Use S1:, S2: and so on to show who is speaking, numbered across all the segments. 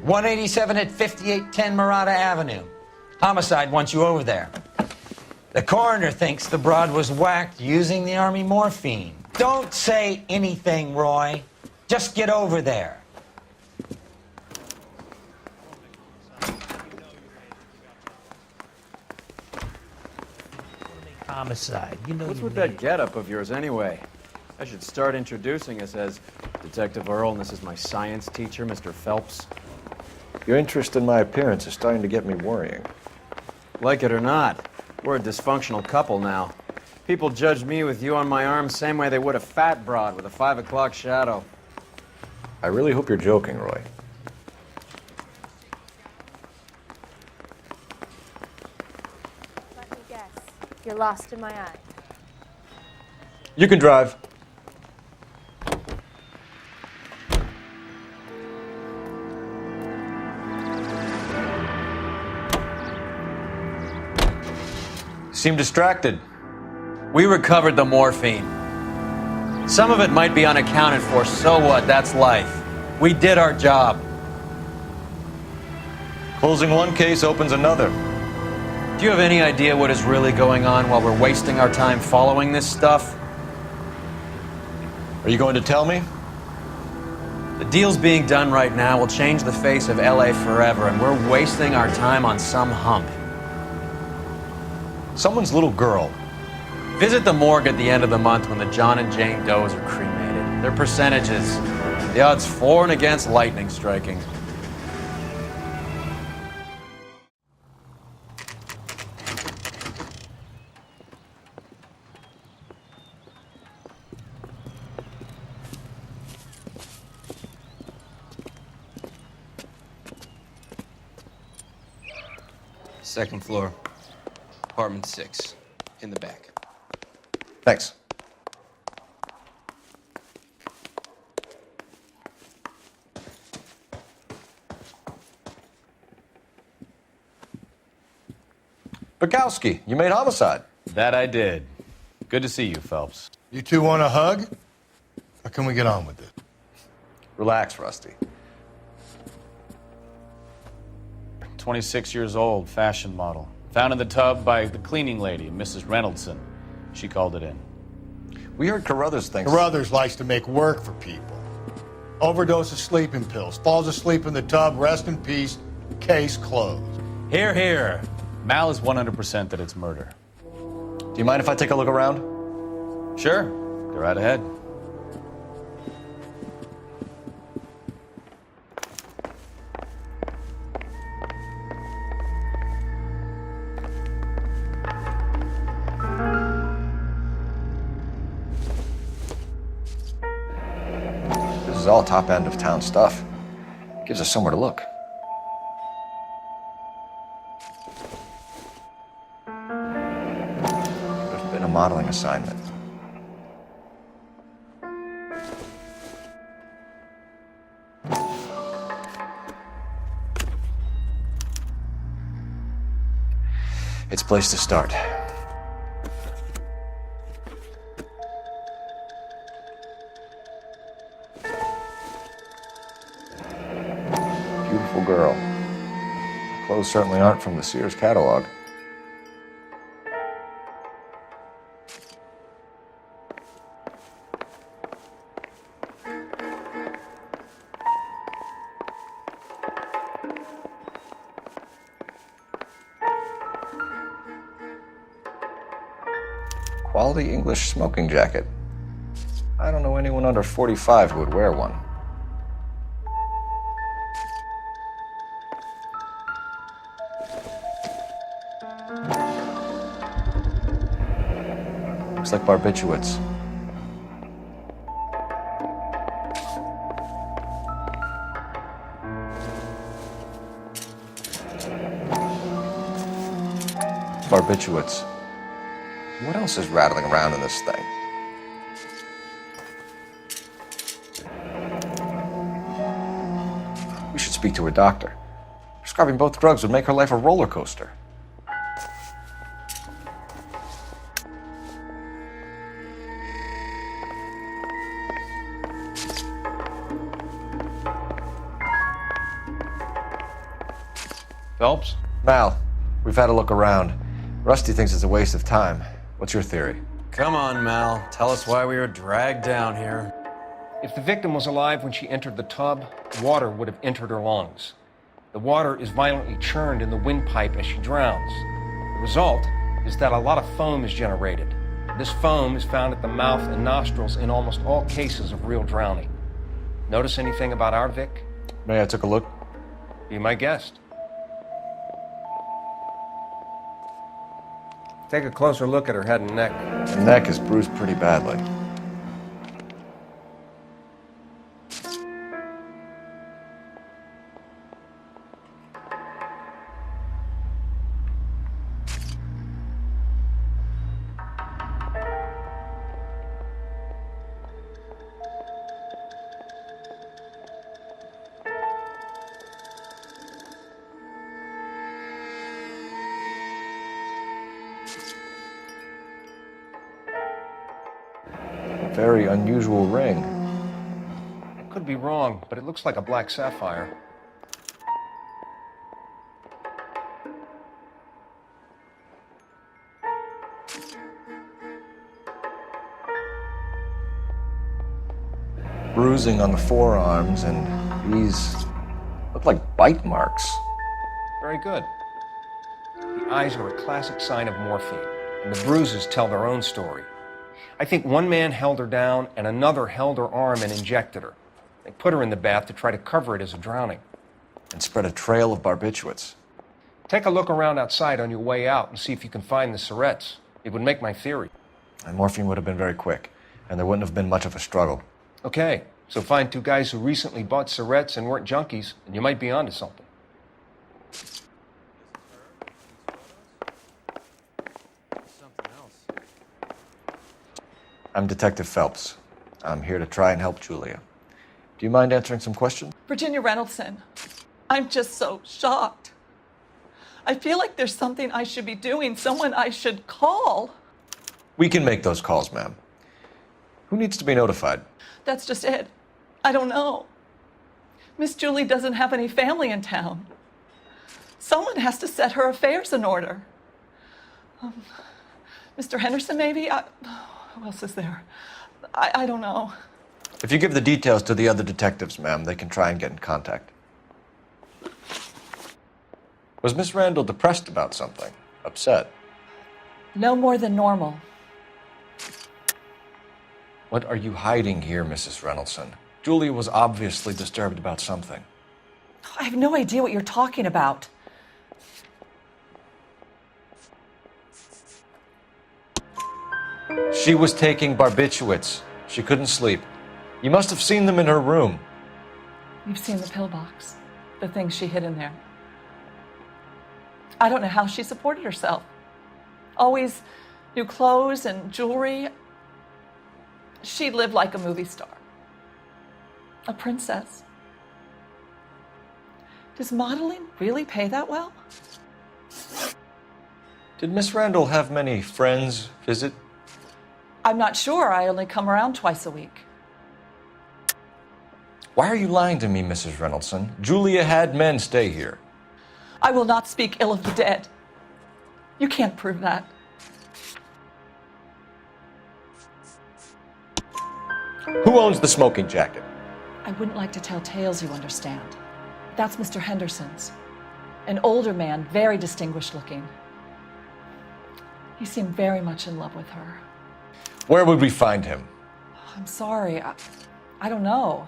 S1: 187 at 5810 Murata Avenue. Homicide wants you over there. The coroner thinks the broad was whacked using the Army morphine. Don't say anything, Roy. Just get over there.
S2: Homicide. You know.
S3: What's with that getup of yours anyway? I should start introducing us as Detective Earl, and this is my science teacher, Mr. Phelps.
S4: Your interest in my appearance is starting to get me worrying.
S3: Like it or not, we're a dysfunctional couple now. People judge me with you on my arm same way they would a fat broad with a 5 o'clock shadow.
S4: I really hope you're joking, Roy.
S5: Let me guess. You're lost in my eye.
S4: You can drive. Seem distracted.
S3: We recovered the morphine. Some of it might be unaccounted for, so what? That's life. We did our job.
S4: Closing one case opens another.
S3: Do you have any idea what is really going on while we're wasting our time following this stuff?
S4: Are you going to tell me?
S3: The deals being done right now will change the face of LA forever, and we're wasting our time on some hump.
S4: Someone's little girl.
S3: Visit the morgue at the end of the month when the John and Jane Does are cremated. Their percentages. The odds for and against lightning striking.
S6: Second floor, apartment 6, in the back.
S4: Thanks. Bukowski, you made homicide.
S7: That I did. Good to see you, Phelps.
S8: You two want a hug? Or can we get on with it?
S4: Relax, Rusty.
S7: 26 years old, fashion model. Found in the tub by the cleaning lady, Mrs. Reynoldson. She called it in.
S4: We heard Carruthers thinks...
S8: Carruthers likes to make work for people. Overdose of sleeping pills, falls asleep in the tub, rest in peace, case closed.
S7: Here, here. Mal is 100% that it's murder.
S4: Do you mind if I take a look around?
S7: Sure. Go right ahead.
S4: This is all top end of town stuff. Gives us somewhere to look. There's been a modeling assignment. It's a place to start. Beautiful girl. Clothes certainly aren't from the Sears catalog. Quality English smoking jacket. I don't know anyone under 45 who would wear one. Looks like barbiturates. Barbiturates. What else is rattling around in this thing? We should speak to her doctor. Prescribing both drugs would make her life a roller coaster.
S7: Phelps?
S4: Mal, we've had a look around. Rusty thinks it's a waste of time. What's your theory?
S3: Come on, Mal. Tell us why we were dragged down here.
S2: If the victim was alive when she entered the tub, water would have entered her lungs. The water is violently churned in the windpipe as she drowns. The result is that a lot of foam is generated. This foam is found at the mouth and nostrils in almost all cases of real drowning. Notice anything about our Vic?
S4: May I take a look?
S2: Be my guest. Take a closer look at her head and neck.
S4: The neck is bruised pretty badly. Very unusual ring.
S2: I could be wrong, but it looks like a black sapphire.
S4: Bruising on the forearms, and these look like bite marks.
S2: Very good. The eyes are a classic sign of morphine, and the bruises tell their own story. I think one man held her down and another held her arm and injected her. They put her in the bath to try to cover it as a drowning.
S4: And spread a trail of barbiturates.
S2: Take a look around outside on your way out and see if you can find the syrettes. It would make my theory.
S4: And morphine would have been very quick, and there wouldn't have been much of a struggle.
S2: Okay, so find two guys who recently bought syrettes and weren't junkies, and you might be onto something.
S4: I'm Detective Phelps. I'm here to try and help Julia. Do you mind answering some questions?
S9: Virginia Reynoldson, I'm just so shocked. I feel like there's something I should be doing, someone I should call.
S4: We can make those calls, ma'am. Who needs to be notified?
S9: That's just it. I don't know. Miss Julie doesn't have any family in town. Someone has to set her affairs in order. Mr. Henderson, maybe? Who else is there? I don't know.
S4: If you give the details to the other detectives, ma'am, they can try and get in contact. Was Miss Randall depressed about something? Upset?
S9: No more than normal.
S4: What are you hiding here, Mrs. Reynoldson? Julia was obviously disturbed about something.
S9: I have no idea what you're talking about.
S4: She was taking barbiturates. She couldn't sleep. You must have seen them in her room.
S9: You've seen the pillbox, the things she hid in there. I don't know how she supported herself. Always new clothes and jewelry. She lived like a movie star. A princess. Does modeling really pay that well?
S4: Did Miss Randall have many friends visit?
S9: I'm not sure. I only come around twice a week.
S4: Why are you lying to me, Mrs. Reynoldson? Julia had men stay here.
S9: I will not speak ill of the dead. You can't prove that.
S4: Who owns the smoking jacket?
S9: I wouldn't like to tell tales, you understand. That's Mr. Henderson's. An older man, very distinguished looking. He seemed very much in love with her.
S4: Where would we find him?
S9: I'm sorry. I don't know.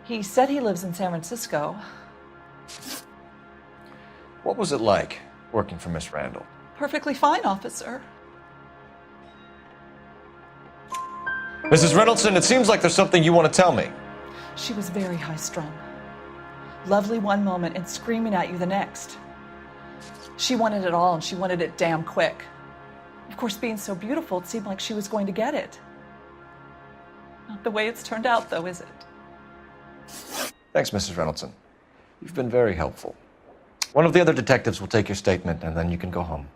S9: He said he lives in San Francisco.
S4: What was it like working for Miss Randall?
S9: Perfectly fine, officer.
S4: Mrs. Reynoldson, it seems like there's something you want to tell me.
S9: She was very high-strung. Lovely one moment and screaming at you the next. She wanted it all, and she wanted it damn quick. Of course, being so beautiful, it seemed like she was going to get it. Not the way it's turned out, though, is it?
S4: Thanks, Mrs. Reynoldson. You've been very helpful. One of the other detectives will take your statement, and then you can go home.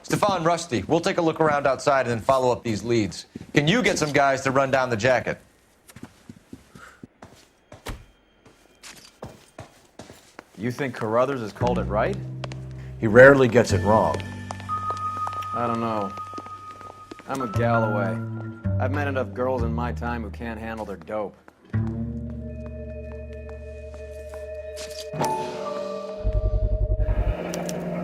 S4: Stefan, Rusty, we'll take a look around outside and then follow up these leads. Can you get some guys to run down the jacket?
S3: You think Carruthers has called it right?
S4: He rarely gets it wrong.
S3: I don't know. I'm a Galloway. I've met enough girls in my time who can't handle their dope.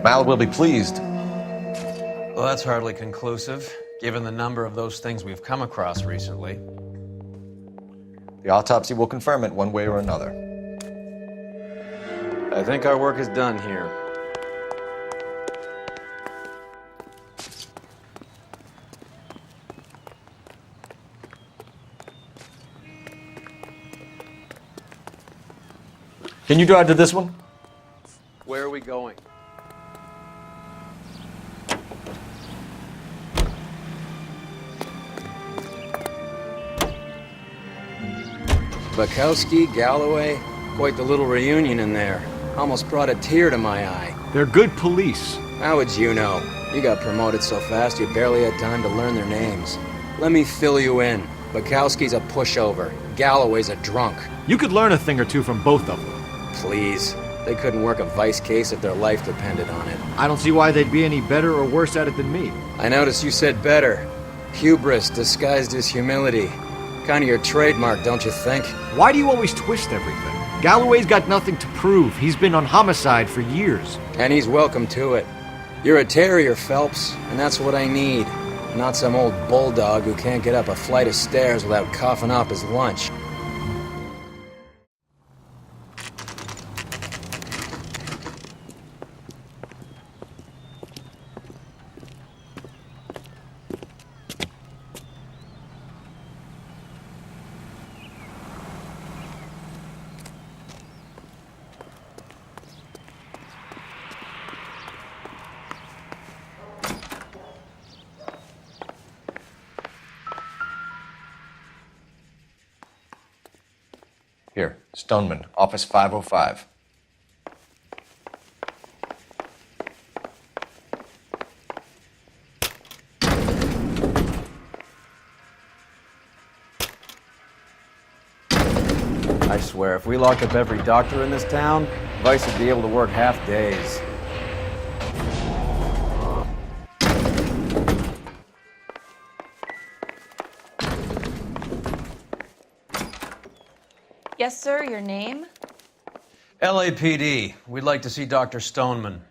S4: Mal will be pleased.
S3: Well, that's hardly conclusive, given the number of those things we've come across recently.
S4: The autopsy will confirm it one way or another.
S3: I think our work is done here.
S4: Can you drive to this one?
S3: Where are we going?
S10: Bukowski, Galloway, quite the little reunion in there. Almost brought a tear to my eye.
S11: They're good police.
S10: How would you know? You got promoted so fast you barely had time to learn their names. Let me fill you in. Bukowski's a pushover. Galloway's a drunk.
S11: You could learn a thing or two from both of them.
S10: Please. They couldn't work a vice case if their life depended on it.
S11: I don't see why they'd be any better or worse at it than me.
S10: I noticed you said better. Hubris disguised as humility. Kind of your trademark, don't you think?
S11: Why do you always twist everything? Galloway's got nothing to prove. He's been on homicide for years.
S10: And he's welcome to it. You're a terrier, Phelps, and that's what I need. Not some old bulldog who can't get up a flight of stairs without coughing off his lunch.
S4: Here, Stoneman, office 505.
S3: I swear, if we locked up every doctor in this town, Vice would be able to work half days.
S5: Yes, sir, your name?
S3: LAPD. We'd like to see Dr. Stoneman.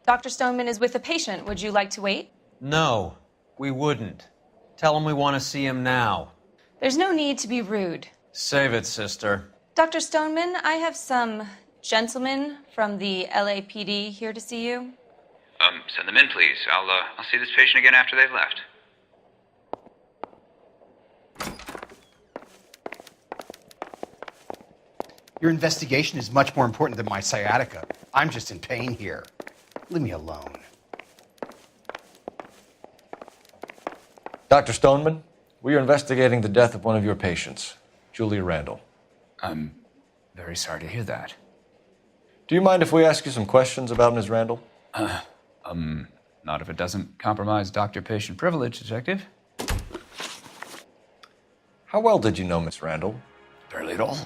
S5: Dr. Stoneman is with a patient. Would you like to wait?
S3: No, we wouldn't. Tell him we want to see him now.
S5: There's no need to be rude.
S3: Save it, sister.
S5: Dr. Stoneman, I have some gentlemen from the LAPD here to see you.
S12: Send them in, please. I'll see this patient again after they've left.
S13: Your investigation is much more important than my sciatica. I'm just in pain here. Leave me alone.
S4: Dr. Stoneman, we are investigating the death of one of your patients, Julia Randall.
S12: I'm very sorry to hear that.
S4: Do you mind if we ask you some questions about Ms. Randall?
S12: Not if it doesn't compromise doctor-patient privilege, Detective.
S4: How well did you know Ms. Randall?
S12: Barely at all.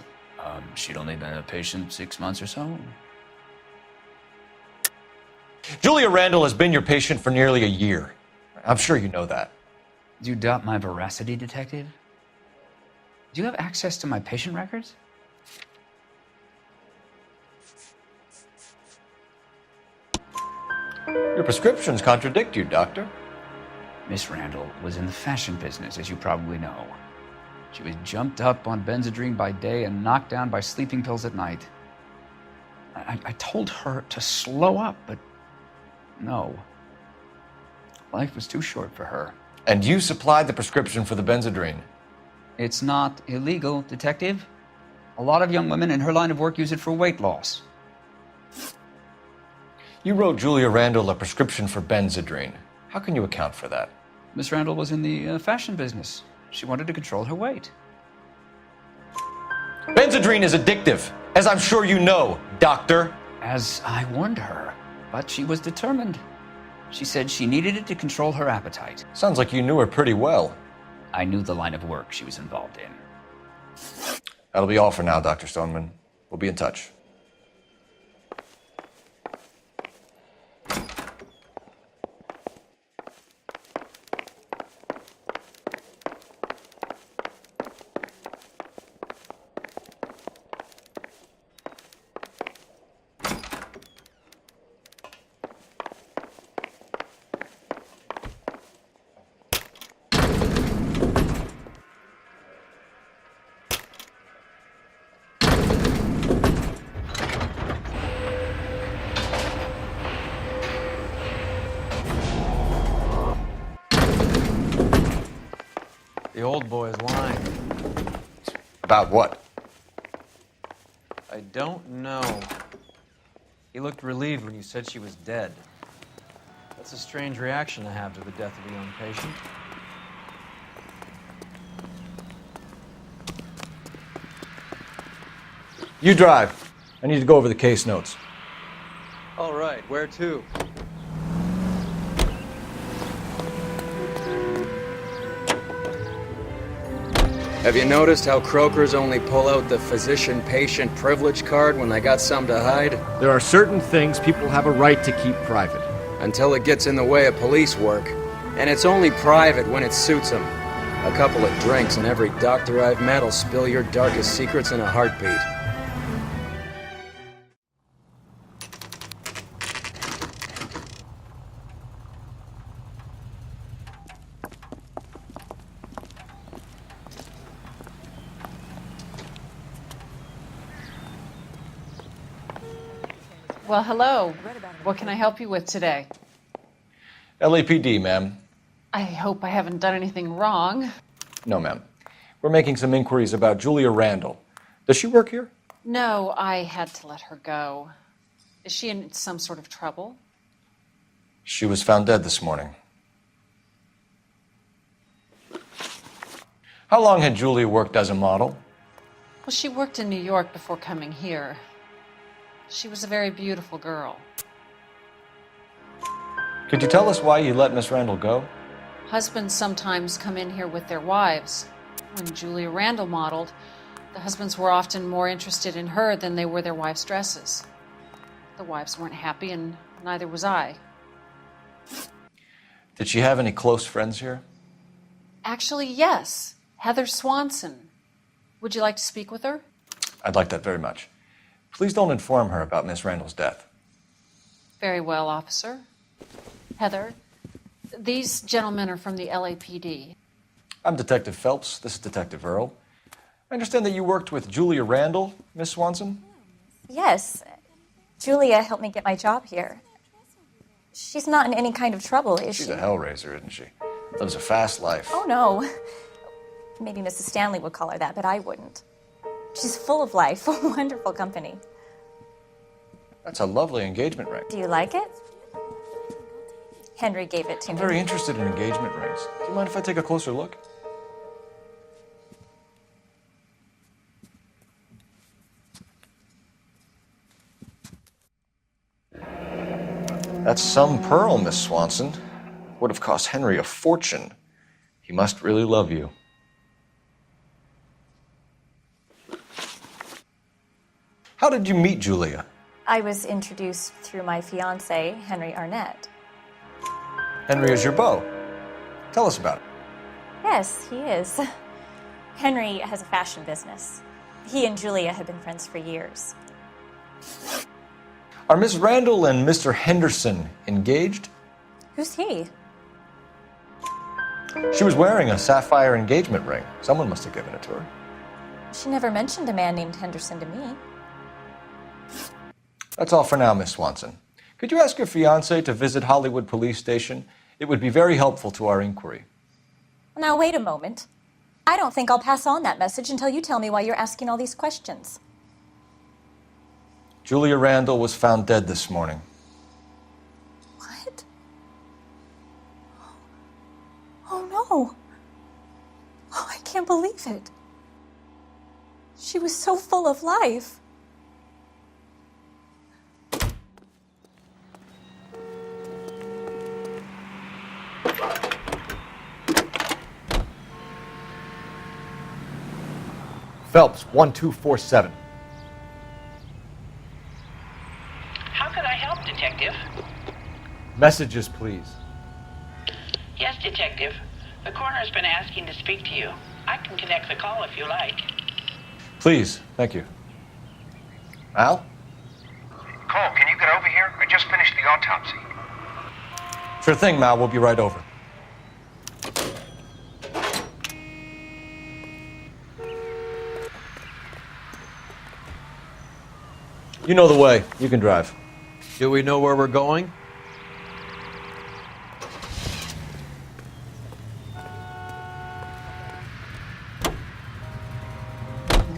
S12: She'd only been a patient 6 months or so.
S4: Julia Randall has been your patient for nearly a year. I'm sure you know that.
S12: Do you doubt my veracity, Detective? Do you have access to my patient records?
S4: Your prescriptions contradict you, Doctor.
S12: Miss Randall was in the fashion business, as you probably know. She was jumped up on Benzedrine by day and knocked down by sleeping pills at night. I told her to slow up, but no. Life was too short for her.
S4: And you supplied the prescription for the Benzedrine?
S12: It's not illegal, Detective. A lot of young women in her line of work use it for weight loss.
S4: You wrote Julia Randall a prescription for Benzedrine. How can you account for that?
S12: Miss Randall was in the fashion business. She wanted to control her weight.
S4: Benzedrine is addictive, as I'm sure you know, Doctor.
S12: As I warned her, but she was determined. She said she needed it to control her appetite.
S4: Sounds like you knew her pretty well.
S12: I knew the line of work she was involved in.
S4: That'll be all for now, Dr. Stoneman. We'll be in touch.
S3: The old boy is lying.
S4: About what?
S3: I don't know. He looked relieved when you said she was dead. That's a strange reaction to have to the death of a young patient.
S4: You drive. I need to go over the case notes.
S3: All right, where to?
S10: Have you noticed how croakers only pull out the physician-patient privilege card when they got something to hide?
S11: There are certain things people have a right to keep private.
S10: Until it gets in the way of police work. And it's only private when it suits them. A couple of drinks and every doctor I've met will spill your darkest secrets in a heartbeat.
S14: Well, hello. What can I help you with today?
S4: LAPD, ma'am.
S14: I hope I haven't done anything wrong.
S4: No, ma'am. We're making some inquiries about Julia Randall. Does she work here?
S14: No, I had to let her go. Is she in some sort of trouble?
S4: She was found dead this morning. How long had Julia worked as a model?
S14: Well, she worked in New York before coming here. She was a very beautiful girl.
S4: Could you tell us why you let Miss Randall go?
S14: Husbands sometimes come in here with their wives. When Julia Randall modeled, the husbands were often more interested in her than they were their wives' dresses. The wives weren't happy, and neither was I.
S4: Did she have any close friends here?
S14: Actually, yes. Heather Swanson. Would you like to speak with her?
S4: I'd like that very much. Please don't inform her about Miss Randall's death.
S14: Very well, officer. Heather, these gentlemen are from the LAPD.
S4: I'm Detective Phelps. This is Detective Earl. I understand that you worked with Julia Randall, Miss Swanson?
S15: Yes. Julia helped me get my job here. She's not in any kind of trouble, is she?
S4: She's a hellraiser, isn't she? Lives a fast life.
S15: Oh, no. Maybe Mrs. Stanley would call her that, but I wouldn't. She's full of life, wonderful company.
S4: That's a lovely engagement ring.
S15: Do you like it? Henry gave it to
S4: I'm
S15: me.
S4: very interested in engagement rings. Do you mind if I take a closer look? That's some pearl, Miss Swanson. Would have cost Henry a fortune. He must really love you. How did you meet Julia?
S15: I was introduced through my fiancé, Henry Arnett.
S4: Henry is your beau. Tell us about it.
S15: Yes, he is. Henry has a fashion business. He and Julia have been friends for years.
S4: Are Miss Randall and Mr. Henderson engaged?
S15: Who's he?
S4: She was wearing a sapphire engagement ring. Someone must have given it to her.
S15: She never mentioned a man named Henderson to me.
S4: That's all for now, Miss Swanson. Could you ask your fiancé to visit Hollywood Police Station? It would be very helpful to our inquiry.
S15: Now, wait a moment. I don't think I'll pass on that message until you tell me why you're asking all these questions.
S4: Julia Randall was found dead this morning.
S15: What? Oh, no. Oh, I can't believe it. She was so full of life.
S11: Phelps, 1247.
S16: How can I help, Detective?
S11: Messages, please.
S16: Yes, Detective. The coroner's been asking to speak to you. I can connect the call if you like.
S4: Please, thank you. Al?
S17: Cole, can you get over here? I just finished the autopsy.
S4: Sure thing, Mal. We'll be right over. You know the way. You can drive.
S3: Do we know where we're going?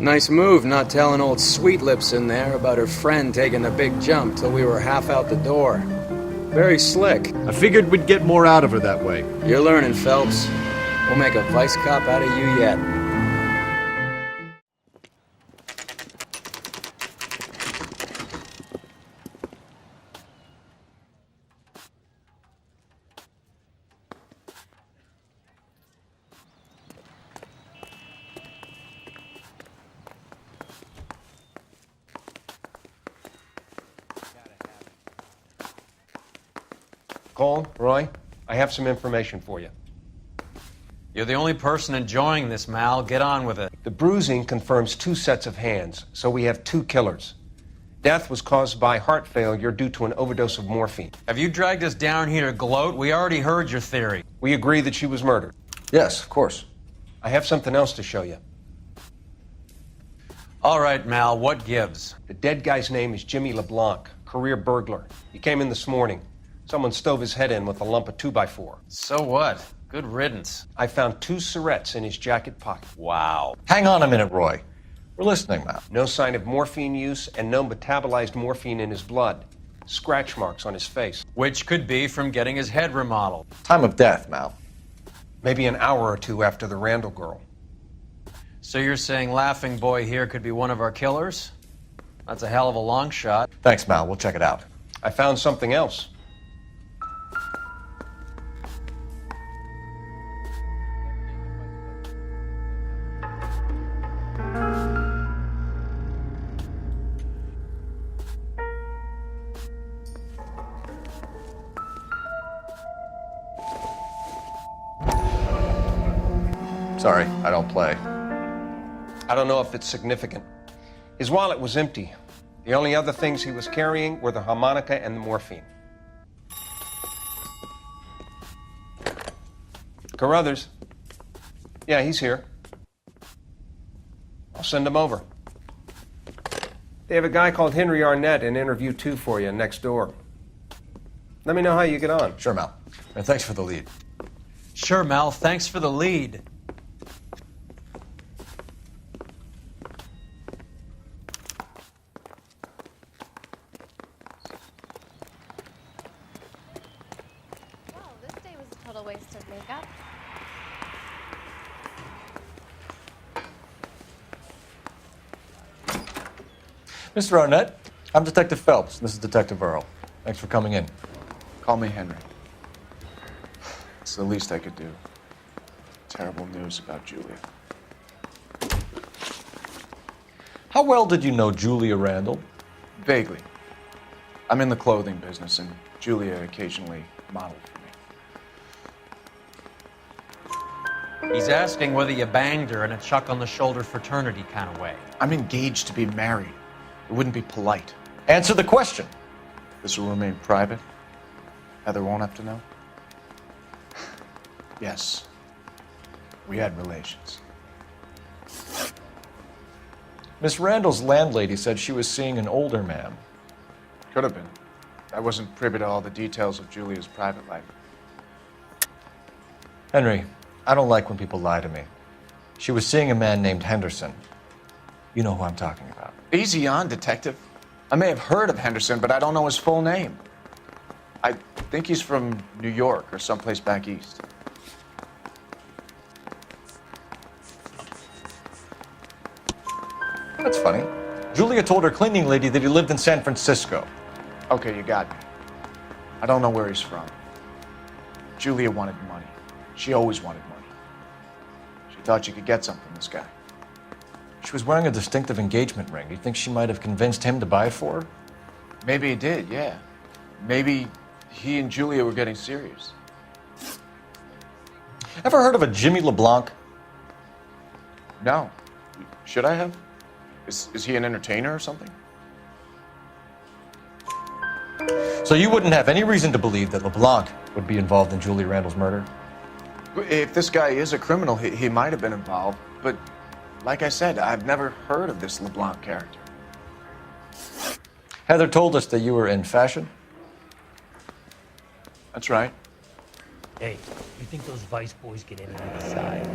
S10: Nice move not telling old Sweet Lips in there about her friend taking the big jump till we were half out the door. Very slick.
S11: I figured we'd get more out of her that way.
S10: You're learning, Phelps. We'll make a vice cop out of you yet.
S2: Cole, Roy, I have some information for you.
S3: You're the only person enjoying this, Mal. Get on with it.
S2: The bruising confirms 2 sets of hands, so we have 2 killers. Death was caused by heart failure due to an overdose of morphine.
S3: Have you dragged us down here to gloat? We already heard your theory.
S2: We agree that she was murdered.
S4: Yes, of course.
S2: I have something else to show you.
S3: All right, Mal, what gives?
S2: The dead guy's name is Jimmy LeBlanc, career burglar. He came in this morning. Someone stove his head in with a lump of 2x4.
S3: So what? Good riddance.
S2: I found 2 cigarettes in his jacket pocket.
S3: Wow.
S4: Hang on a minute, Roy. We're listening now.
S2: No sign of morphine use and no metabolized morphine in his blood. Scratch marks on his face.
S3: Which could be from getting his head remodeled.
S4: Time of death, Mal.
S2: Maybe an hour or 2 after the Randall girl.
S3: So you're saying Laughing Boy here could be one of our killers? That's a hell of a long shot.
S4: Thanks, Mal. We'll check it out.
S2: I found something else.
S4: Sorry, I don't play.
S2: I don't know if it's significant. His wallet was empty. The only other things he was carrying were the harmonica and the morphine. Carruthers. Yeah, he's here. I'll send him over. They have a guy called Henry Arnett in interview 2 for you next door. Let me know how you get on.
S4: Sure, Mal. And thanks for the lead.
S3: Sure, Mal. Thanks for the lead.
S18: Waste of makeup.
S4: Mr. Arnett, I'm Detective Phelps. This is Detective Earl. Thanks for coming in.
S19: Call me Henry. It's the least I could do. Terrible news about Julia.
S4: How well did you know Julia Randall?
S19: Vaguely. I'm in the clothing business, and Julia occasionally modeled for me.
S3: He's asking whether you banged her in a chuck-on-the-shoulder fraternity kind of way.
S19: I'm engaged to be married. It wouldn't be polite.
S4: Answer the question.
S19: This will remain private. Heather won't have to know. Yes. We had relations.
S4: Miss Randall's landlady said she was seeing an older man.
S19: Could have been. I wasn't privy to all the details of Julia's private life.
S4: Henry, I don't like when people lie to me. She was seeing a man named Henderson. You know who I'm talking about.
S19: Easy on, Detective. I may have heard of Henderson, but I don't know his full name. I think he's from New York or someplace back east.
S4: That's funny. Julia told her cleaning lady that he lived in San Francisco.
S19: Okay, you got me. I don't know where he's from. Julia wanted money. She always wanted money. She thought she could get some from this guy.
S4: She was wearing a distinctive engagement ring. Do you think she might have convinced him to buy it for her?
S19: Maybe he did, yeah. Maybe he and Julia were getting serious.
S4: Ever heard of a Jimmy LeBlanc?
S19: No. Should I have? Is he an entertainer or something?
S4: So you wouldn't have any reason to believe that LeBlanc would be involved in Julia Randall's murder?
S19: If this guy is a criminal, he might have been involved. But like I said, I've never heard of this LeBlanc character.
S4: Heather told us that you were in fashion.
S19: That's right.
S20: Hey, you think those Vice boys get anything to the side?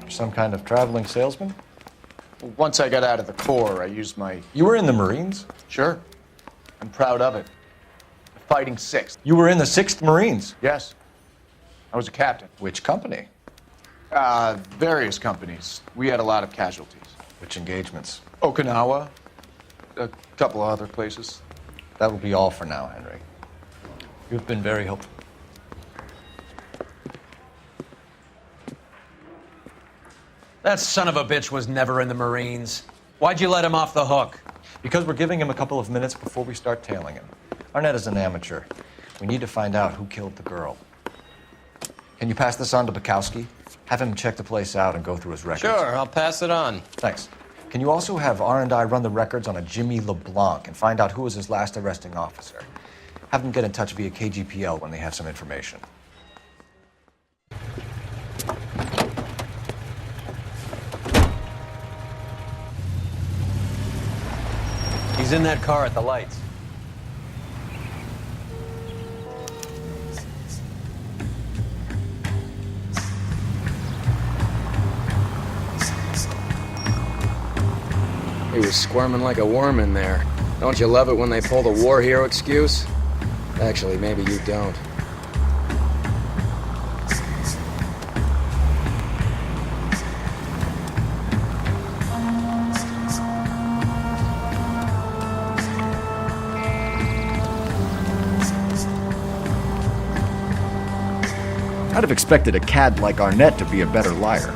S4: Some kind of traveling salesman?
S19: Well, once I got out of the Corps, I used my...
S4: You were in the Marines?
S19: Sure. I'm proud of it. The Fighting 6th.
S4: You were in the 6th Marines?
S19: Yes. I was a captain.
S4: Which company?
S19: Various companies. We had a lot of casualties.
S4: Which engagements?
S19: Okinawa. A couple of other places.
S4: That will be all for now, Henry. You've been very helpful.
S3: That son of a bitch was never in the Marines. Why'd you let him off the hook?
S4: Because we're giving him a couple of minutes before we start tailing him. Arnett is an amateur. We need to find out who killed the girl. Can you pass this on to Bukowski? Have him check the place out and go through his records.
S6: Sure, I'll pass it on.
S4: Thanks. Can you also have R&I run the records on a Jimmy LeBlanc and find out who was his last arresting officer? Have them get in touch via KGPL when they have some information.
S3: He's in that car at the lights.
S10: He was squirming like a worm in there. Don't you love it when they pull the war hero excuse? Actually, maybe you don't.
S11: I'd have expected a cad like Arnett to be a better liar.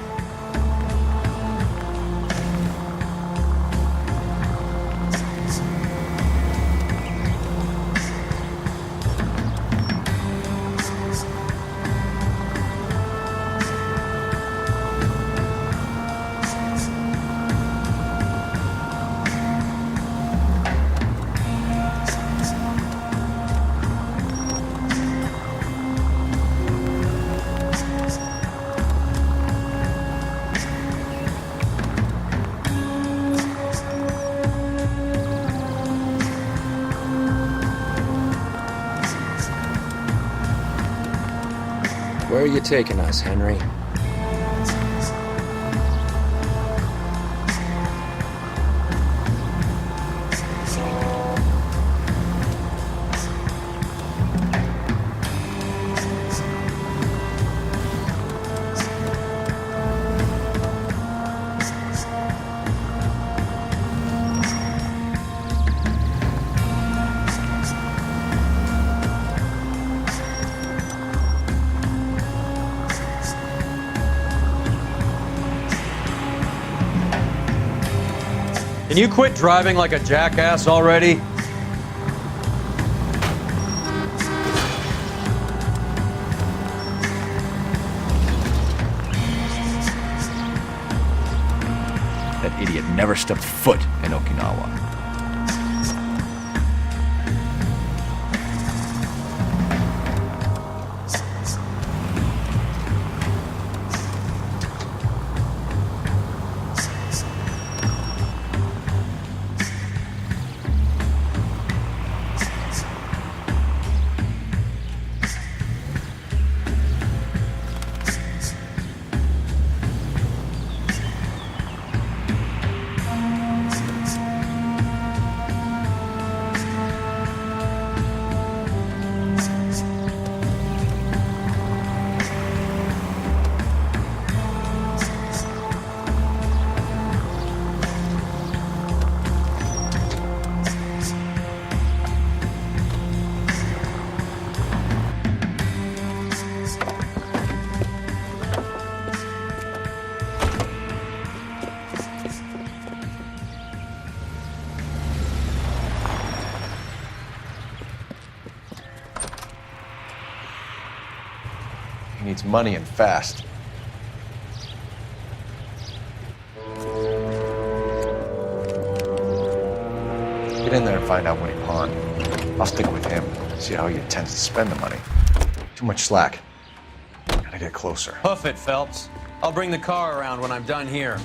S10: Where are you taking us, Henry?
S3: Can you quit driving like a jackass already?
S11: That idiot never stepped foot in Okinawa.
S4: He needs money and fast. Get in there and find out what he pawned. I'll stick with him, see how he intends to spend the money. Too much slack. Gotta get closer.
S3: Hoof it, Phelps. I'll bring the car around when I'm done here.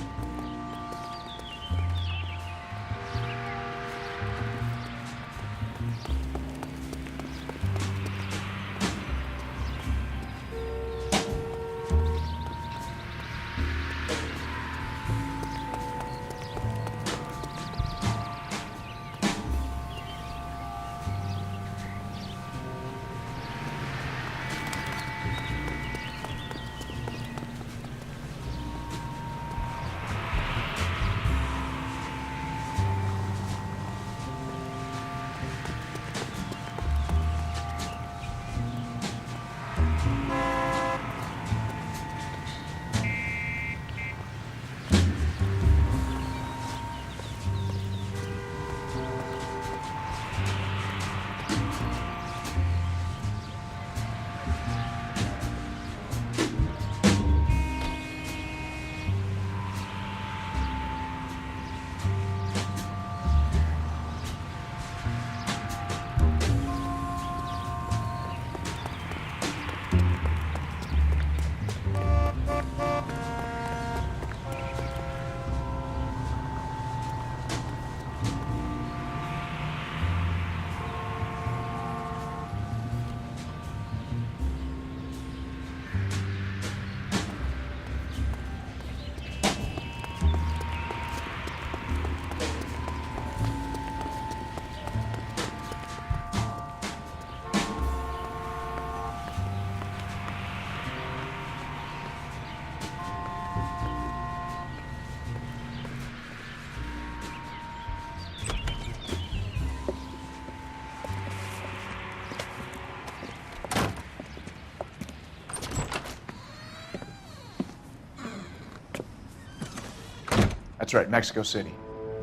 S19: That's right, Mexico City.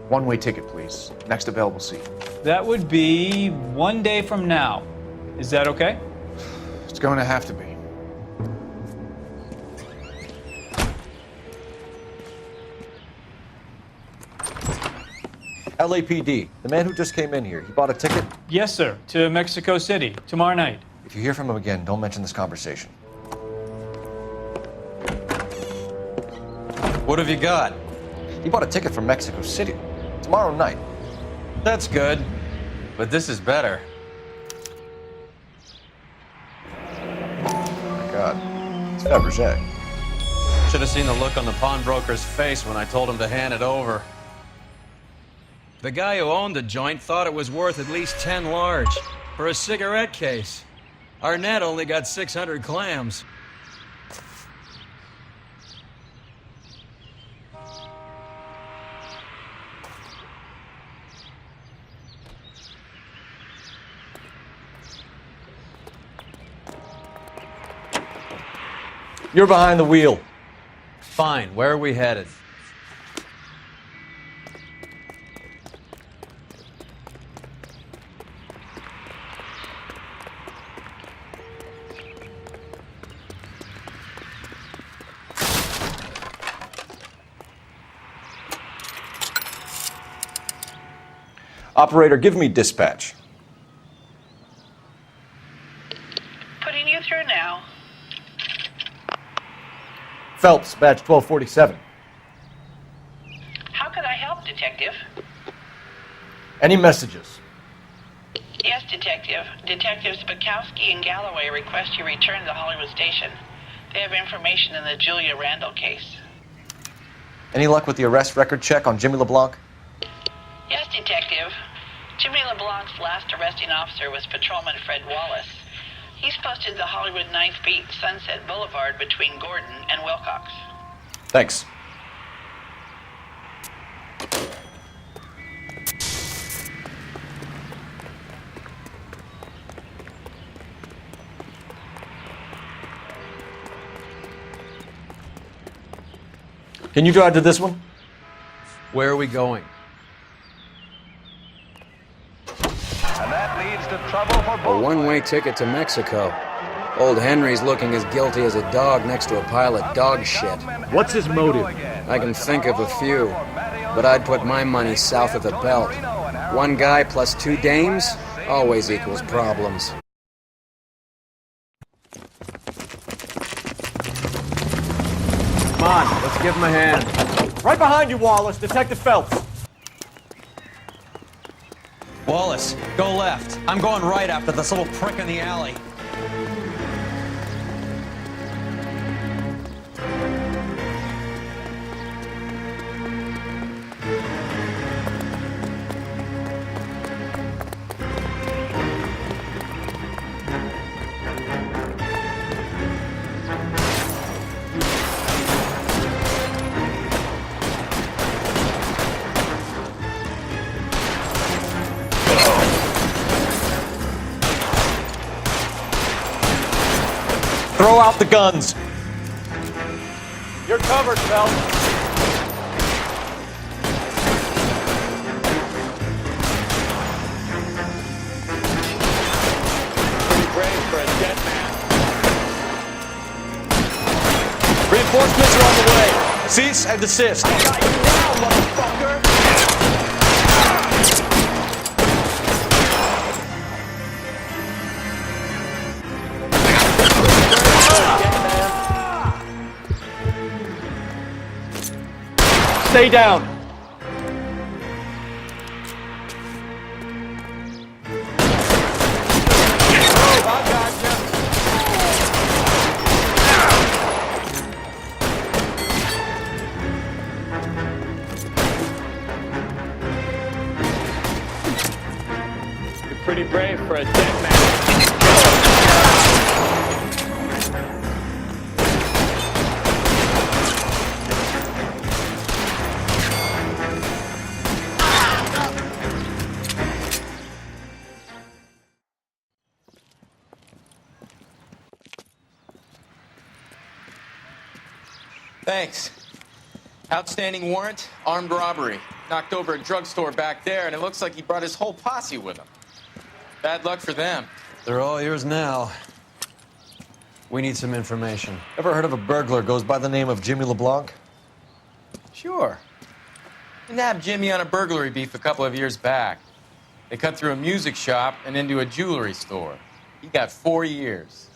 S19: One-way ticket, please. Next available seat.
S20: That would be 1 day from now. Is that okay?
S19: It's going to have to be.
S4: LAPD, the man who just came in here, he bought a ticket?
S20: Yes, sir. To Mexico City, tomorrow night.
S4: If you hear from him again, don't mention this conversation.
S3: What have you got?
S4: He bought a ticket for Mexico City. Tomorrow night.
S3: That's good. But this is better.
S4: Oh my God. It's Fabergé.
S3: Should have seen the look on the pawnbroker's face when I told him to hand it over. The guy who owned the joint thought it was worth at least 10 large for a cigarette case. Arnett only got 600 clams.
S4: You're behind the wheel.
S3: Fine, where are we headed?
S4: Operator, give me dispatch.
S16: Putting you through now.
S4: Phelps, badge 1247.
S16: How could I help, Detective?
S4: Any messages?
S16: Yes, Detective. Detectives Bukowski and Galloway request you return to the Hollywood station. They have information in the Julia Randall case.
S4: Any luck with the arrest record check on Jimmy LeBlanc?
S16: Yes, Detective. Jimmy LeBlanc's last arresting officer was Patrolman Fred Wallace. He's posted the Hollywood 9th Beat Sunset Boulevard between Gordon and Wilcox.
S4: Thanks. Can you drive to this one?
S3: Where are we going?
S10: And that leads to trouble for both. A one-way ticket to Mexico. Old Henry's looking as guilty as a dog next to a pile of dog shit.
S11: What's his motive?
S10: I can think of a few, but I'd put my money south of the belt. One guy plus two dames always equals problems.
S2: Come on, let's give him a hand.
S11: Right behind you, Wallace. Detective Phelps.
S3: Wallace, go left. I'm going right after this little prick in the alley.
S4: Throw out the guns.
S11: You're covered, Phelps.
S17: Pretty brave for a dead man.
S4: Reinforcements are on the way. Cease and desist.
S17: I got you now, motherfucker!
S11: Stay down.
S17: You're pretty brave for a dead man.
S1: Thanks.
S6: Outstanding warrant, armed robbery. Knocked over a drugstore back there, and it looks like he brought his whole posse with him. Bad luck for them.
S3: They're all yours now. We need some information.
S4: Ever heard of a burglar goes by the name of Jimmy LeBlanc?
S6: Sure. We nabbed Jimmy on a burglary beef a couple of years back. They cut through a music shop and into a jewelry store. He got 4 years.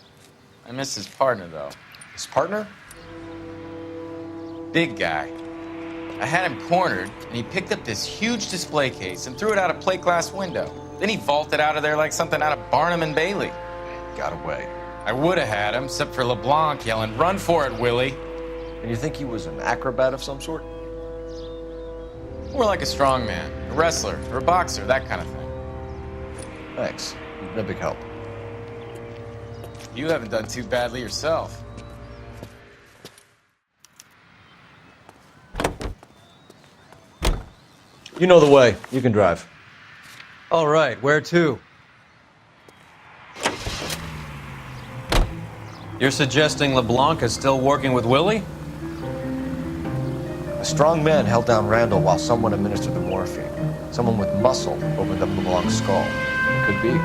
S6: I miss his partner, though.
S4: His partner?
S6: Big guy. I had him cornered, and he picked up this huge display case and threw it out a plate glass window. Then he vaulted out of there like something out of Barnum and Bailey.
S4: Got away.
S6: I would have had him, except for LeBlanc yelling, "Run for it, Willie!"
S4: And you think he was an acrobat of some sort?
S6: More like a strongman, a wrestler, or a boxer, that kind of thing.
S4: Thanks. You've been a big help.
S6: You haven't done too badly yourself.
S4: You know the way. You can drive.
S3: All right, where to? You're suggesting LeBlanc is still working with Willie?
S4: A strong man held down Randall while someone administered the morphine. Someone with muscle opened up LeBlanc's skull. Could be.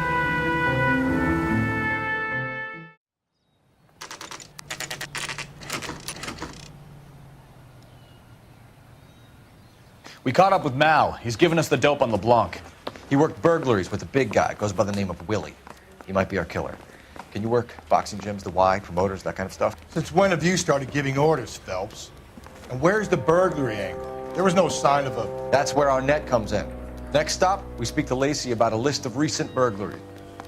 S11: We caught up with Mal. He's given us the dope on LeBlanc.
S4: He worked burglaries with a big guy. Goes by the name of Willie. He might be our killer. Can you work boxing gyms, the Y, promoters, that kind of stuff?
S8: Since when have you started giving orders, Phelps? And where's the burglary angle? There was no sign of a...
S4: That's where our net comes in. Next stop, we speak to Lacey about a list of recent burglaries.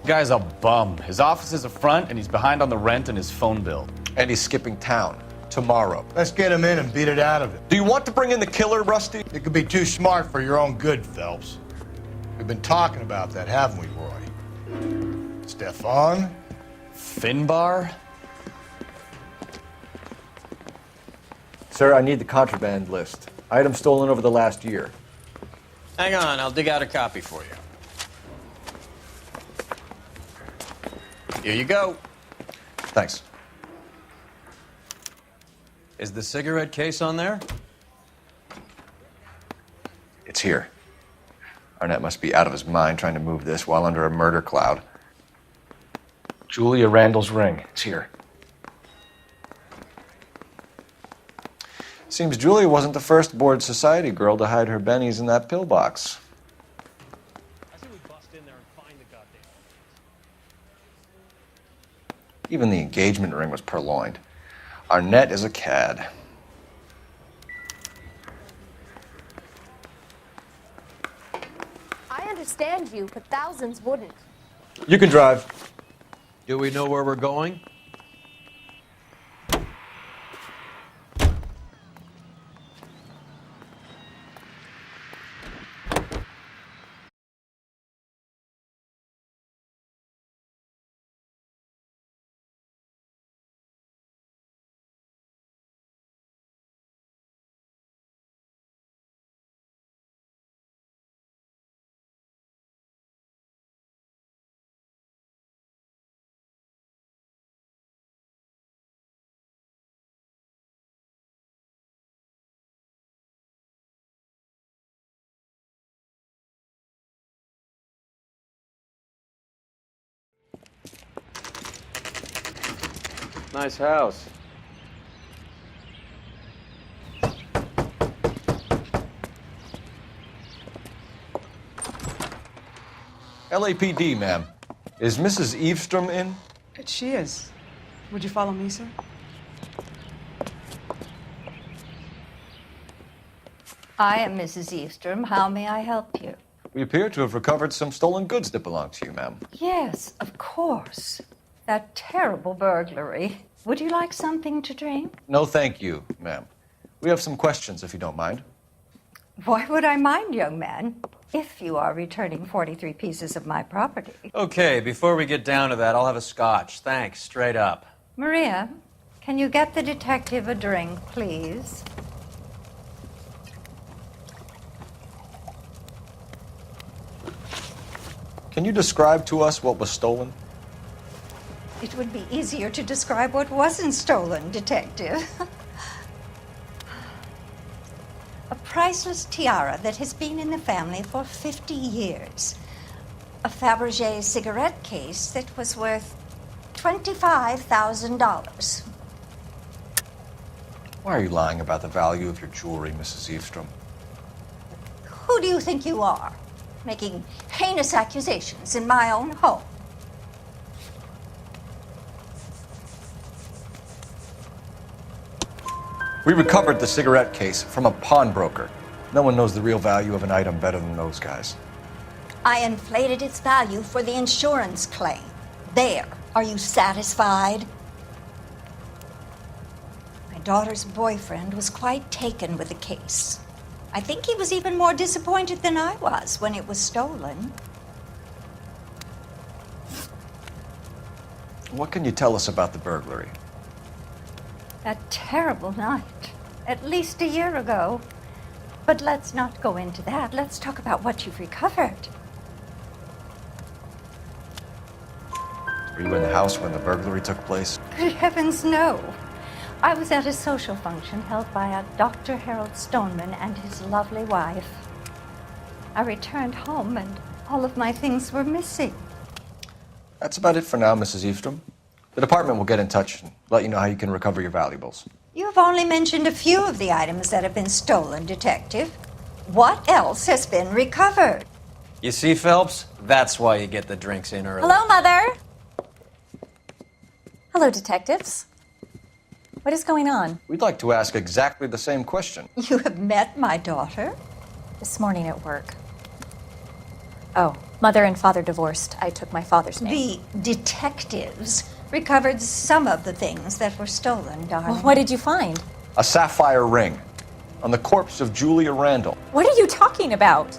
S11: Guy's a bum. His office is a front, and he's behind on the rent and his phone bill.
S4: And he's skipping town tomorrow.
S8: Let's get him in and beat it out of him.
S4: Do you want to bring in the killer, Rusty?
S8: It could be too smart for your own good, Phelps. We've been talking about that, haven't we, Roy? Stefan?
S11: Finbar?
S4: Sir, I need the contraband list. Items stolen over the last year.
S6: Hang on, I'll dig out a copy for you. Here you go.
S4: Thanks.
S3: Is the cigarette case on there?
S4: It's here. Arnett must be out of his mind trying to move this while under a murder cloud.
S2: Julia Randall's ring. It's here.
S4: Seems Julia wasn't the first bored society girl to hide her bennies in that pillbox. Even the engagement ring was purloined. Arnett is a cad.
S18: I understand you, but thousands wouldn't.
S4: You can drive.
S3: Do we know where we're going? Nice house.
S4: LAPD, ma'am. Is Mrs. Eavestrom in?
S21: She is. Would you follow me, sir?
S22: I am Mrs. Eavestrom. How may I help you?
S4: We appear to have recovered some stolen goods that belong to you, ma'am.
S22: Yes, of course. That terrible burglary. Would you like something to drink?
S4: No, thank you, ma'am. We have some questions, if you don't mind.
S22: Why would I mind, young man, if you are returning 43 pieces of my property?
S3: Okay, before we get down to that, I'll have a scotch. Thanks, straight up.
S22: Maria, can you get the detective a drink, please?
S4: Can you describe to us what was stolen?
S22: It would be easier to describe what wasn't stolen, detective. priceless tiara that has been in the family for 50 years. A Fabergé cigarette case that was worth $25,000.
S4: Why are you lying about the value of your jewelry, Mrs. Eavestrom?
S22: Who do you think you are, making heinous accusations in my own home?
S4: We recovered the cigarette case from a pawnbroker. No one knows the real value of an item better than those guys.
S22: I inflated its value for the insurance claim. There. Are you satisfied? My daughter's boyfriend was quite taken with the case. I think he was even more disappointed than I was when it was stolen.
S4: What can you tell us about the burglary?
S22: That terrible night, at least a year ago. But let's not go into that. Let's talk about what you've recovered.
S4: Were you in the house when the burglary took place?
S22: Good heavens, no. I was at a social function held by a Dr. Harold Stoneman and his lovely wife. I returned home and all of my things were missing.
S4: That's about it for now, Mrs. Eavestrom. The department will get in touch and let you know how you can recover your valuables.
S22: You've only mentioned a few of the items that have been stolen, Detective. What else has been recovered?
S10: You see, Phelps? That's why you get the drinks in early.
S15: Hello, Mother. Hello, detectives. What is going on?
S4: We'd like to ask exactly the same question.
S22: You have met my daughter?
S15: This morning at work. Oh, Mother and Father divorced. I took my father's name.
S22: The detectives recovered some of the things that were stolen, darling.
S15: Well, what did you find?
S4: A sapphire ring on the corpse of Julia Randall.
S15: What are you talking about?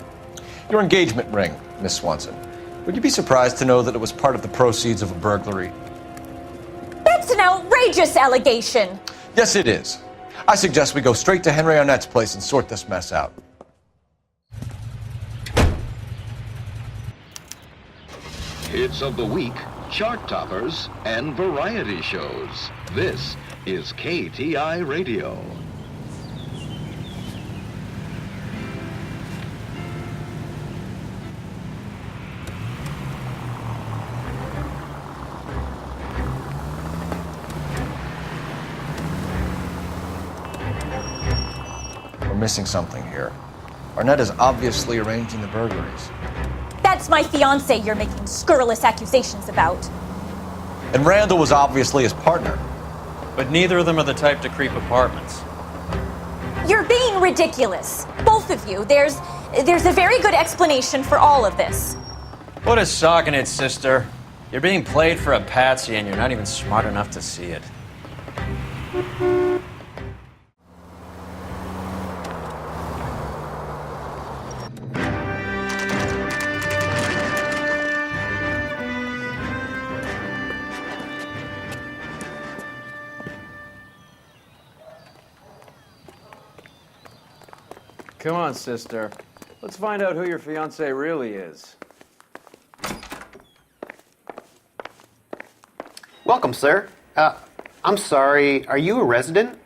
S4: Your engagement ring, Miss Swanson. Would you be surprised to know that it was part of the proceeds of a burglary?
S15: That's an outrageous allegation.
S4: Yes, it is. I suggest we go straight to Henry Arnett's place and sort this mess out.
S7: Hits of the week, chart toppers, and variety shows. This is KTI Radio.
S4: We're missing something here. Arnett is obviously arranging the burglaries.
S15: That's my fiancé you're making scurrilous accusations about.
S4: And Randall was obviously his partner.
S3: But neither of them are the type to creep apartments.
S15: You're being ridiculous. Both of you. There's a very good explanation for all of this.
S3: Put a sock in it, sister. You're being played for a patsy and you're not even smart enough to see it. Come on, sister. Let's find out who your fiancé really is.
S13: Welcome, sir. I'm sorry, are you a resident?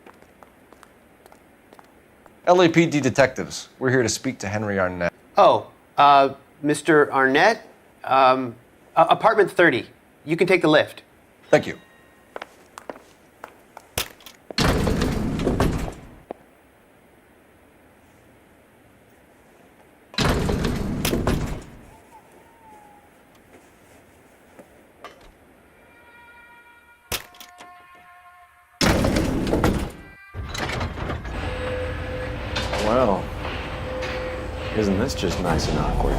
S4: LAPD detectives. We're here to speak to Henry Arnett.
S13: Oh, Mr. Arnett? Apartment 30. You can take the lift.
S4: Thank you.
S3: Well, isn't this just nice and awkward?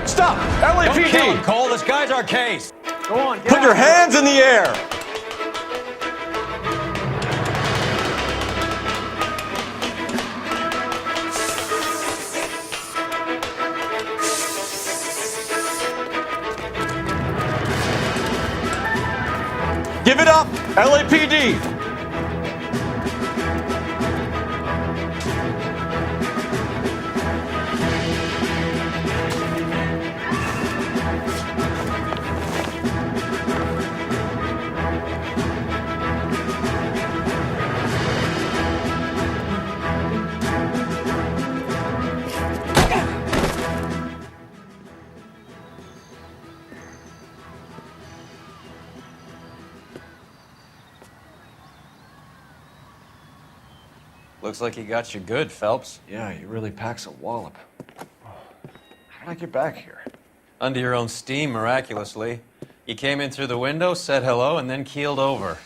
S4: Stop! LAPD!
S3: Don't kill him, Cole. This guy's our case. Go on, get
S4: Put your hands in the air! Give it up, LAPD!
S3: Looks like he got you good, Phelps.
S4: Yeah, he really packs a wallop. How'd I get back here?
S3: Under your own steam, miraculously. You came in through the window, said hello, and then keeled over.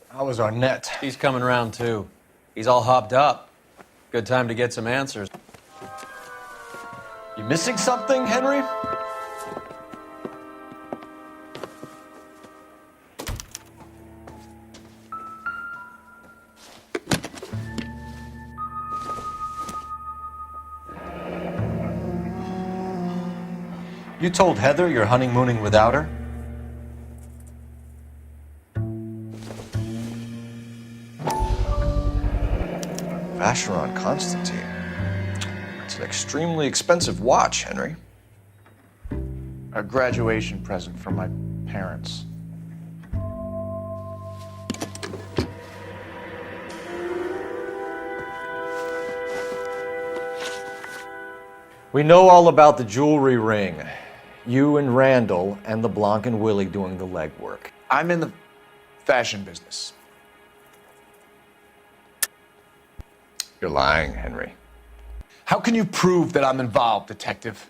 S4: How was Arnett?
S3: He's coming round, too. He's all hopped up. Good time to get some answers.
S4: You missing something, Henry? You told Heather you're honeymooning without her? Vacheron Constantine. It's an extremely expensive watch, Henry.
S19: A graduation present from my parents.
S4: We know all about the jewelry ring. You and Randall and LeBlanc and Willie doing the legwork.
S19: I'm in the fashion business.
S4: You're lying, Henry.
S19: How can you prove that I'm involved, Detective?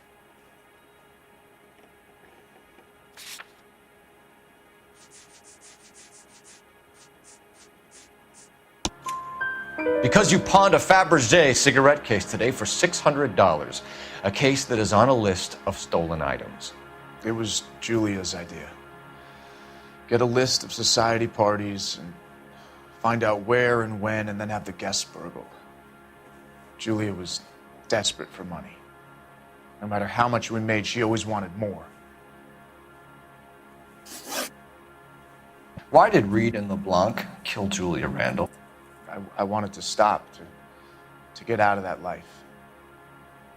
S4: Because you pawned a Fabergé cigarette case today for $600. A case that is on a list of stolen items.
S19: It was Julia's idea. Get a list of society parties and find out where and when and then have the guests burgled. Julia was desperate for money. No matter how much we made, she always wanted more.
S4: Why did Reed and LeBlanc kill Julia Randall?
S19: I wanted to stop, to get out of that life.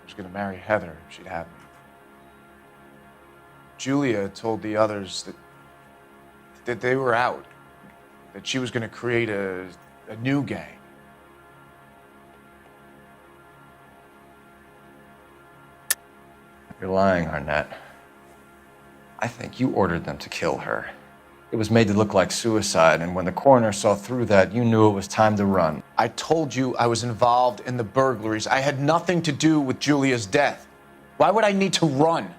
S19: I was going to marry Heather if she'd have me. Julia told the others that they were out, that she was going to create a new gang.
S4: You're lying, Arnett. I think you ordered them to kill her. It was made to look like suicide, and when the coroner saw through that, you knew it was time to run.
S19: I told you I was involved in the burglaries. I had nothing to do with Julia's death. Why would I need to run?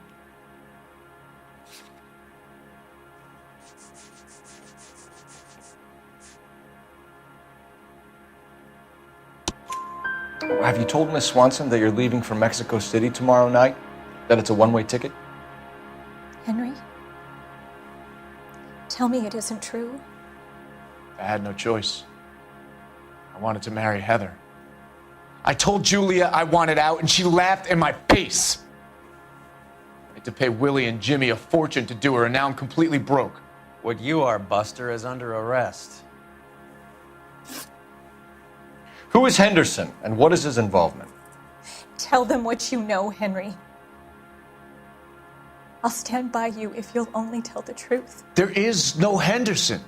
S4: Have you told Miss Swanson that you're leaving for Mexico City tomorrow night? That it's a one-way ticket?
S15: Henry? Tell me it isn't true.
S19: I had no choice. I wanted to marry Heather. I told Julia I wanted out, and she laughed in my face. I had to pay Willie and Jimmy a fortune to do her, and now I'm completely broke.
S3: What you are, Buster, is under arrest.
S4: Who is Henderson, and what is his involvement?
S15: Tell them what you know, Henry. I'll stand by you if you'll only tell the truth.
S19: There is no Henderson.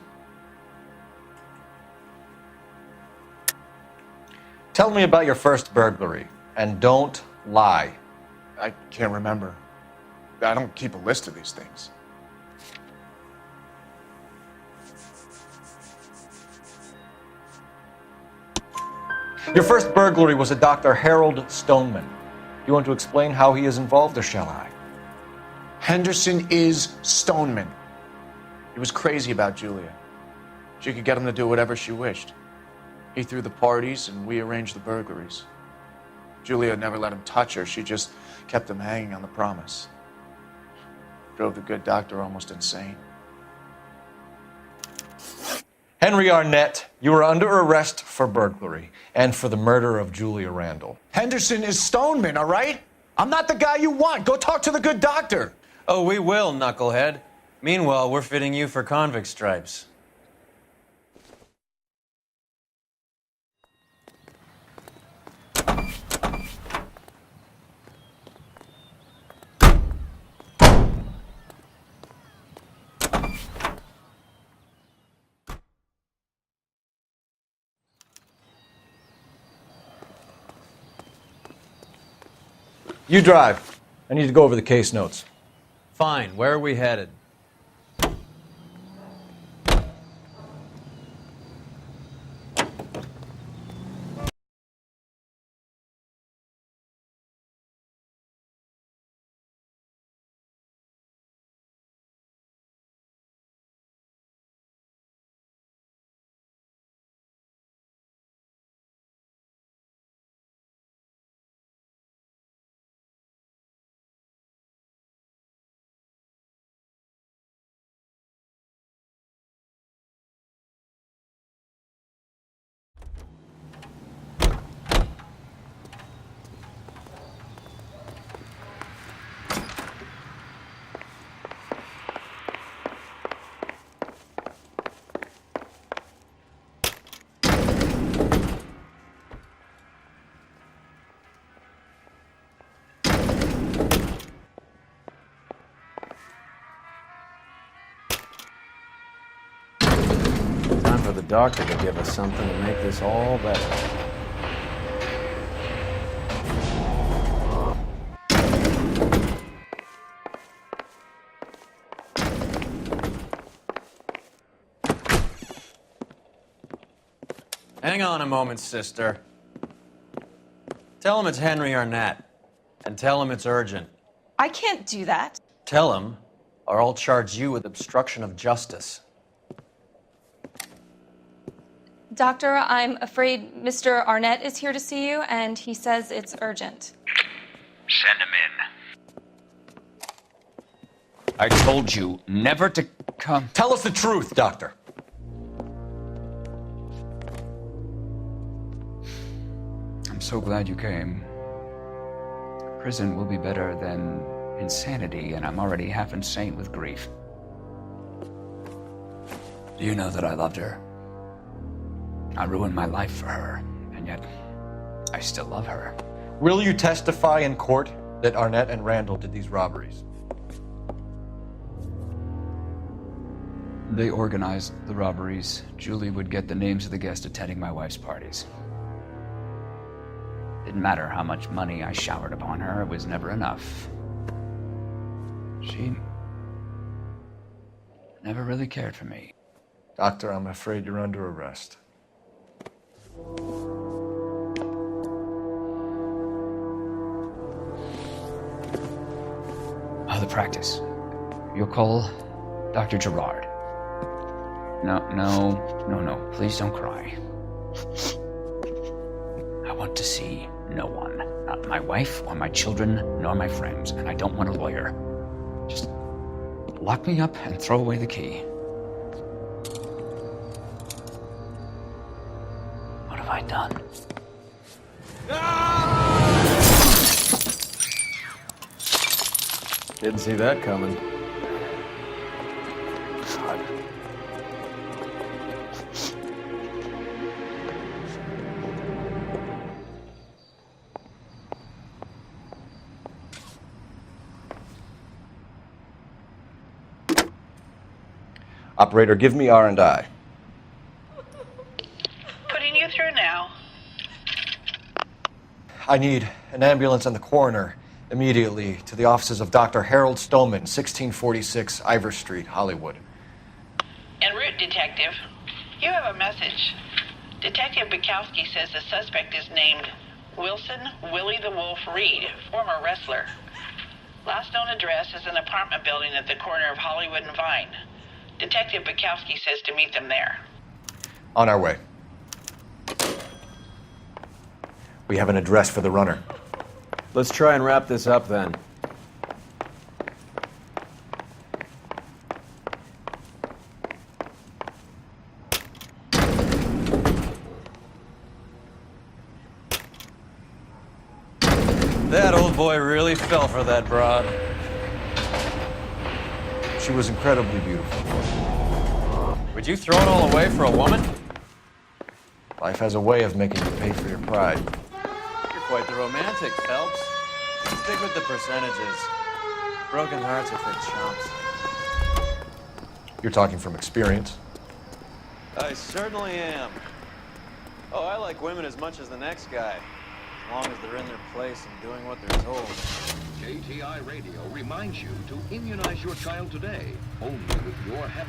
S4: Tell me about your first burglary, and don't lie.
S19: I can't remember. I don't keep a list of these things.
S4: Your first burglary was a Dr. Harold Stoneman. Do you want to explain how he is involved, or shall I?
S19: Henderson is Stoneman. He was crazy about Julia. She could get him to do whatever she wished. He threw the parties, and we arranged the burglaries. Julia never let him touch her. She just kept him hanging on the promise. Drove the good doctor almost insane.
S4: Henry Arnett, you are under arrest for burglary and for the murder of Julia Randall.
S19: Henderson is Stoneman, all right? I'm not the guy you want. Go talk to the good doctor.
S3: Oh, we will, knucklehead. Meanwhile, we're fitting you for convict stripes.
S4: You drive. I need to go over the case notes.
S3: Fine, where are we headed?
S10: the doctor to give us something to make this all better.
S3: Hang on a moment, sister. Tell him it's Henry Arnett. And tell him it's urgent.
S5: I can't do that.
S3: Tell him, or I'll charge you with obstruction of justice.
S5: Doctor, I'm afraid Mr. Arnett is here to see you, and he says it's urgent.
S17: Send him in.
S12: I told you never to come.
S4: Tell us the truth, Doctor.
S12: I'm so glad you came. Prison will be better than insanity, and I'm already half insane with grief. Do you know that I loved her? I ruined my life for her, and yet I still love her.
S4: Will you testify in court that Arnett and Randall did these robberies?
S12: They organized the robberies. Julie would get the names of the guests attending my wife's parties. Didn't matter how much money I showered upon her, it was never enough. She never really cared for me.
S4: Doctor, I'm afraid you're under arrest.
S12: Oh, the practice. You'll call Dr. Gerard. No. Please don't cry. I want to see no one. Not my wife or my children, nor my friends. And I don't want a lawyer. Just lock me up and throw away the key. What have I done?
S10: Didn't see that coming.
S12: God.
S4: Operator, give me R&I.
S16: Putting you through now.
S4: I need an ambulance and the coroner immediately to the offices of Dr. Harold Stoneman, 1646 Ivor Street, Hollywood.
S16: En route, Detective. You have a message. Detective Bukowski says the suspect is named Wilson Willie the Wolf Reed, former wrestler. Last known address is an apartment building at the corner of Hollywood and Vine. Detective Bukowski says to meet them there.
S4: On our way. We have an address for the runner.
S10: Let's try and wrap this up then.
S3: That old boy really fell for that broad.
S4: She was incredibly beautiful.
S3: Would you throw it all away for a woman?
S4: Life has a way of making you pay for your pride.
S3: You're quite the romantic, Phelps. Stick with the percentages. Broken hearts are for chumps.
S4: You're talking from experience.
S3: I certainly am. Oh, I like women as much as the next guy. As long as they're in their place and doing what they're told.
S7: KTI Radio reminds you to immunize your child today, only with your help.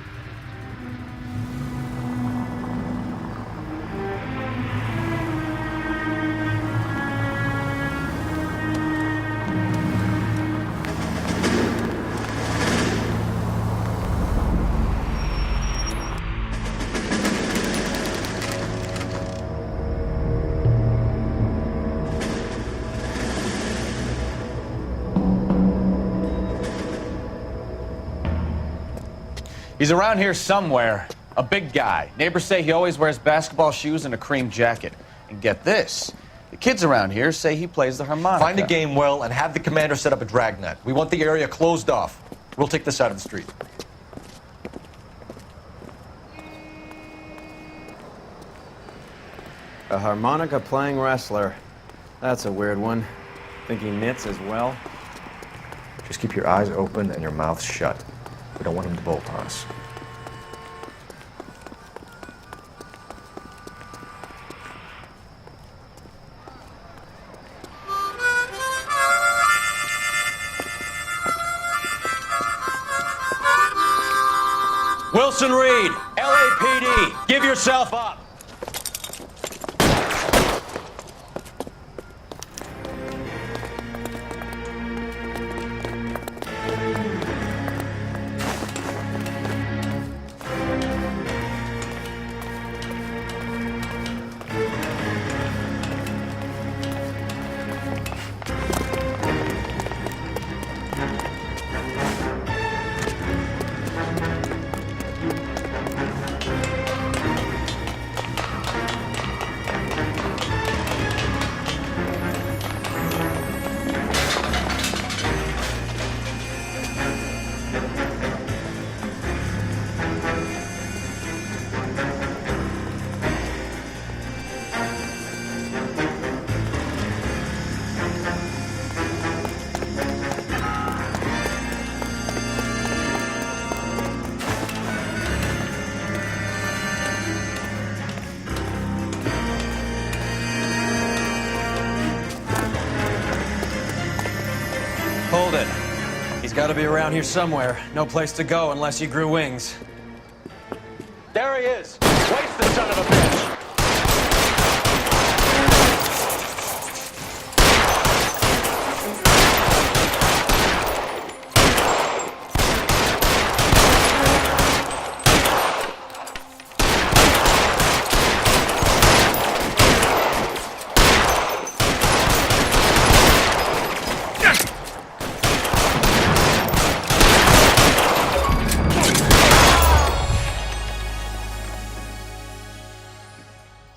S19: He's around here somewhere. A big guy. Neighbors say he always wears basketball shoes and a cream jacket. And get this, the kids around here say he plays the harmonica.
S4: Find a game well and have the commander set up a dragnet. We want the area closed off. We'll take this out of the street.
S10: A harmonica playing wrestler. That's a weird one. Think he knits as well?
S4: Just keep your eyes open and your mouth shut. We don't want him to bolt on us.
S3: Wilson Reed, LAPD, give yourself up. Hold it. He's got to be around here somewhere. No place to go unless he grew wings. There he is! Waste the son of a bitch!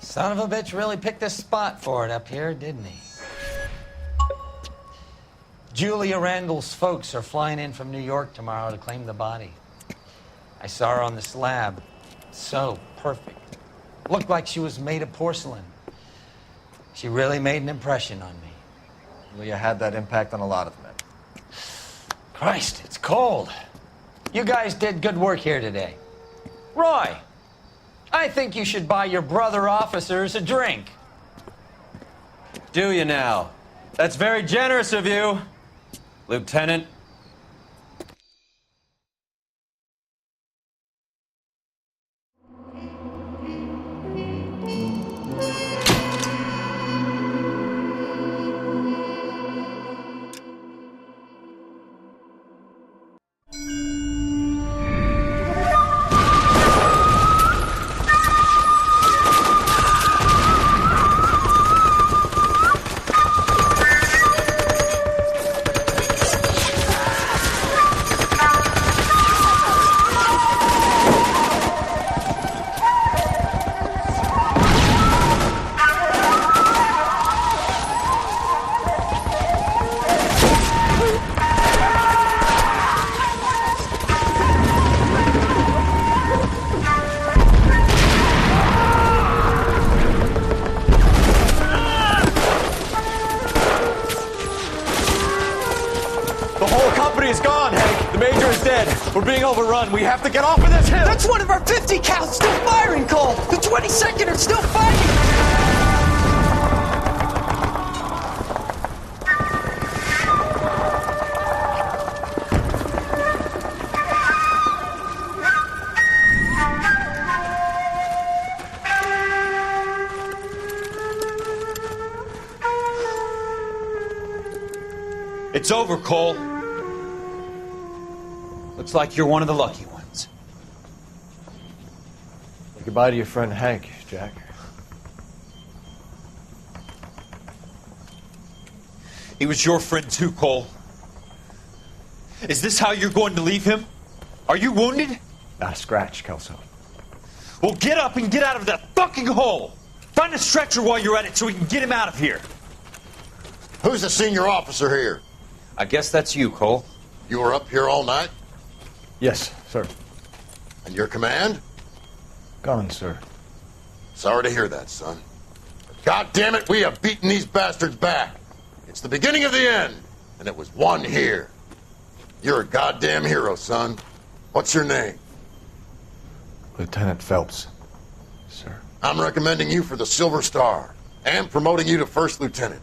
S1: Son of a bitch really picked a spot for it up here, didn't he? Julia Randall's folks are flying in from New York tomorrow to claim the body. I saw her on the slab. So perfect. Looked like she was made of porcelain. She really made an impression on me.
S4: Julia had that impact on a lot of men.
S1: Christ, it's cold. You guys did good work here today. Roy, I think you should buy your brother officers a drink.
S3: Do you now? That's very generous of you, Lieutenant.
S9: We're being overrun. We have to get off of this hill. That's one of our 50 cal still firing, Cole. The 22nd are still fighting.
S3: It's over, Cole. Looks like you're one of the lucky ones.
S4: Say goodbye to your friend Hank, Jack.
S9: He was your friend too, Cole. Is this how you're going to leave him? Are you wounded?
S4: Not a scratch, Kelso.
S9: Well, get up and get out of that fucking hole! Find a stretcher while you're at it so we can get him out of here.
S8: Who's the senior officer here?
S3: I guess that's you, Cole.
S8: You were up here all night?
S4: Yes, sir.
S8: And your command?
S4: Gone, sir.
S8: Sorry to hear that, son. God damn it, we have beaten these bastards back. It's the beginning of the end, and it was one here. You're a goddamn hero, son. What's your name?
S4: Lieutenant Phelps, sir.
S8: I'm recommending you for the Silver Star and promoting you to First Lieutenant.